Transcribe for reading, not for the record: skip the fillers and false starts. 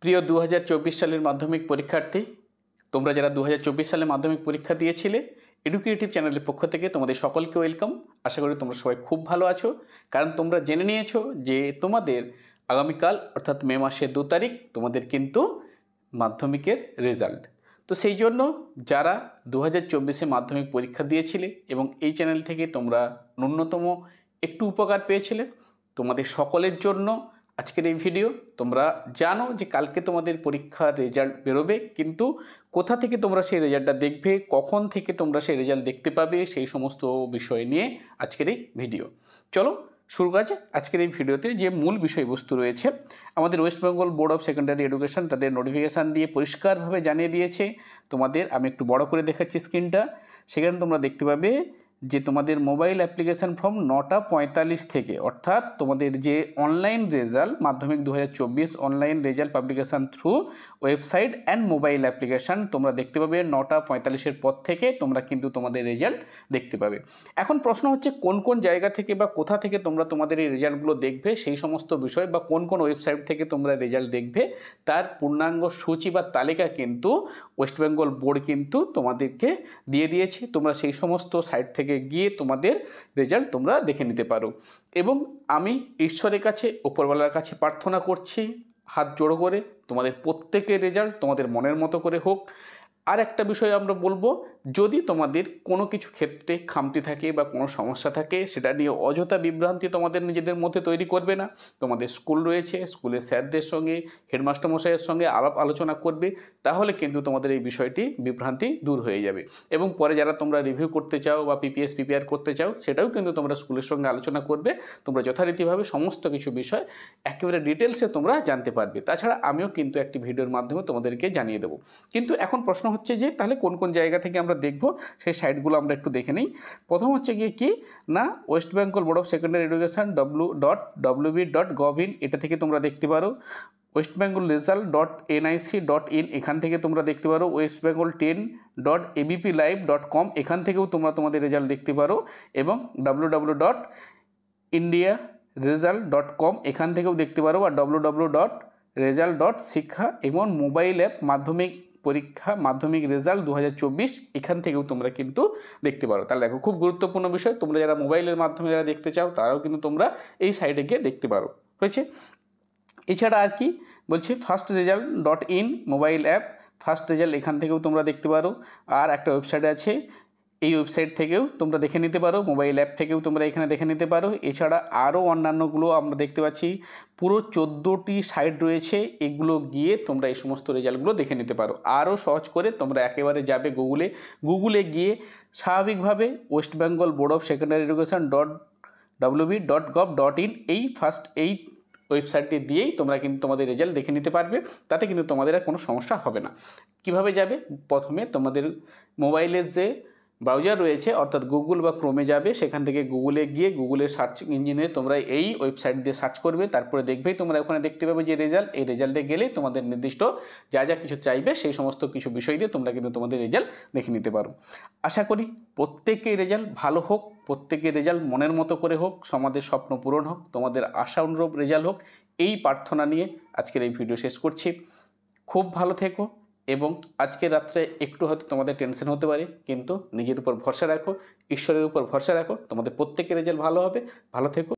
প্রিয় 2024 সালের মাধ্যমিক পরীক্ষার্থী, তোমরা যারা 2024 সালে মাধ্যমিক পরীক্ষা দিয়েছিলে, এডুকেটিভ চ্যানেলের পক্ষ থেকে তোমাদের সকলকে ওয়েলকাম। আশা করি তোমরা সবাই খুব ভালো আছো, কারণ তোমরা জেনে নিয়েছো যে তোমাদের আগামীকাল অর্থাৎ মে মাসের 2 তারিখ তোমাদের কিন্তু মাধ্যমিকের রেজাল্ট। তো সেই জন্য যারা 2024-এ মাধ্যমিক পরীক্ষা দিয়েছিলে এবং এই চ্যানেল থেকে তোমরা ন্যূনতম একটু উপকার পেয়েছিলে, তোমাদের সকলের জন্য আজকের এই ভিডিও। তোমরা জানো যে কালকে তোমাদের পরীক্ষার রেজাল্ট বেরোবে, কিন্তু কোথা থেকে তোমরা সেই রেজাল্টটা দেখবে, কখন থেকে তোমরা সেই রেজাল্ট দেখতে পাবে, সেই সমস্ত বিষয় নিয়ে আজকের এই ভিডিও। চলো শুরু করা যাক। আজকের এই ভিডিওতে যে মূল বিষয়বস্তু রয়েছে, আমাদের West Bengal board of secondary education তাদের নোটিফিকেশান দিয়ে পরিষ্কারভাবে জানিয়ে দিয়েছে তোমাদের। আমি একটু বড় করে দেখাচ্ছি স্ক্রিনটা, সেখানে তোমরা দেখতে পাবে যে তোমাদের মোবাইল অ্যাপ্লিকেশান ফর্ম 9টা 45 থেকে, অর্থাৎ তোমাদের যে অনলাইন রেজাল্ট মাধ্যমিক 2024 online result publication through website and mobile application তোমরা দেখতে পাবে 9টা 45-এর পর থেকে তোমরা কিন্তু তোমাদের রেজাল্ট দেখতে পাবে। এখন প্রশ্ন হচ্ছে কোন কোন জায়গা থেকে বা কোথা থেকে তোমরা তোমাদের এই রেজাল্টগুলো দেখবে, সেই সমস্ত বিষয় বা কোন কোন ওয়েবসাইট থেকে তোমরা রেজাল্ট দেখবে তার পূর্ণাঙ্গ সূচি বা তালিকা কিন্তু ওয়েস্ট বেঙ্গল বোর্ড কিন্তু তোমাদেরকে দিয়ে দিয়েছে। তোমরা সেই সমস্ত সাইট থেকে গিয়ে তোমাদের রেজাল্ট তোমরা দেখে নিতে পারো। এবং আমি ঈশ্বরের কাছে, উপরওয়ালার কাছে প্রার্থনা করছি হাত জোড়ো করে, তোমাদের প্রত্যেকের রেজাল্ট তোমাদের মনের মতো করে হোক। আর একটা বিষয় আমরা বলবো, যদি তোমাদের কোনো কিছু ক্ষেত্রে খামতি থাকে বা কোনো সমস্যা থাকে, সেটা নিয়ে অযথা বিভ্রান্তি তোমাদের নিজেদের মধ্যে তৈরি করবে না। তোমাদের স্কুল রয়েছে, স্কুলের স্যারদের সঙ্গে, হেডমাস্টার মশাইয়ের সঙ্গে আলোচনা করবে, তাহলে কিন্তু তোমাদের এই বিষয়টি বিভ্রান্তি দূর হয়ে যাবে। এবং পরে যারা তোমরা রিভিউ করতে চাও বা পিপিএস প্রিপেয়ার করতে চাও, সেটাও কিন্তু তোমরা স্কুলের সঙ্গে আলোচনা করবে। তোমরা যথারীতিভাবে সমস্ত কিছু বিষয় একেবারে ডিটেলসে তোমরা জানতে পারবে। তাছাড়া আমিও কিন্তু একটি ভিডিওর মাধ্যমে তোমাদেরকে জানিয়ে দেবো। কিন্তু এখন প্রশ্ন হচ্ছে যে তাহলে কোন কোন জায়গা থেকে আমরা দেখব, সেই সাইটগুলো আমরা একটু দেখে নিই। প্রথম হচ্ছে গিয়ে কি না, West Bengal board of secondary education www.wb.gov.in, এটা থেকে তোমরা দেখতে পারো। ওয়েস্ট বেঙ্গল রেজাল্ট .nic.in, এখান থেকে তোমরা দেখতে পারো। ওয়েস্ট বেঙ্গল 10.abplive.com, এখান থেকেও তোমরা তোমাদের রেজাল্ট দেখতে পারো। এবং www.indiaresult.com, এখান থেকেও দেখতে পারো। আর www.result.শিক্ষা এবং মোবাইল অ্যাপ মাধ্যমিক পরীক্ষা মাধ্যমিক রেজাল্ট 2024, এখান থেকেও তোমরা কিন্তু দেখতে পারো। তাহলে দেখো, খুব গুরুত্বপূর্ণ বিষয়, তোমরা যারা মোবাইলের মাধ্যমে যারা দেখতে চাও তারাও কিন্তু তোমরা এই সাইটে গিয়ে দেখতে পারো। হয়েছে? এছাড়া আর কি বলছে, firstresult.in mobile app, first result, এখান থেকেও তোমরা দেখতে পারো। আর একটা ওয়েবসাইট আছে, এই ওয়েবসাইট থেকেও তোমরা দেখে নিতে পারো, মোবাইল অ্যাপ থেকেও তোমরা এখানে দেখে নিতে পারো। এছাড়া আরও অন্যান্যগুলো আমরা দেখতে পাচ্ছি, পুরো 14টি সাইট রয়েছে, এগুলো গিয়ে তোমরা এই সমস্ত রেজাল্টগুলো দেখে নিতে পারো। আরও সহজ করে তোমরা একেবারে যাবে গুগলে গিয়ে স্বাভাবিকভাবে West Bengal board of secondary education .wb.gov.in এই ওয়েবসাইটটি দিয়েই তোমরা কিন্তু তোমাদের রেজাল্ট দেখে নিতে পারবে। তাতে কিন্তু তোমাদের আর কোনো সমস্যা হবে না। কিভাবে যাবে? প্রথমে তোমাদের মোবাইলের যে ব্রাউজার রয়েছে, অর্থাৎ গুগল বা ক্রোমে যাবে, সেখান থেকে গুগলে গিয়ে গুগলের সার্চ ইঞ্জিনে তোমরা এই ওয়েবসাইট দিয়ে সার্চ করবে। তারপরে দেখবেই তোমরা ওখানে দেখতে পাবে যে রেজাল্ট, এই রেজাল্টে গেলেই তোমাদের নির্দিষ্ট যা যা কিছু চাইবে সেই সমস্ত কিছু বিষয় দিয়ে তোমরা কিন্তু তোমাদের রেজাল্ট দেখে নিতে পারো। আশা করি প্রত্যেকের রেজাল্ট ভালো হোক, প্রত্যেকের রেজাল্ট মনের মতো করে হোক, সমাজের স্বপ্ন পূরণ হোক, তোমাদের আশা অনুরূপ রেজাল্ট হোক, এই প্রার্থনা নিয়ে আজকের এই ভিডিও শেষ করছি। খুব ভালো থেকো। এবং আজকে রাত্রে একটু হয়তো তোমাদের টেনশন হতে পারে, কিন্তু নিজের উপর ভরসা রাখো, ঈশ্বরের উপর ভরসা রাখো, তোমাদের প্রত্যেকের রেজাল্ট ভালো হবে। ভালো থেকো।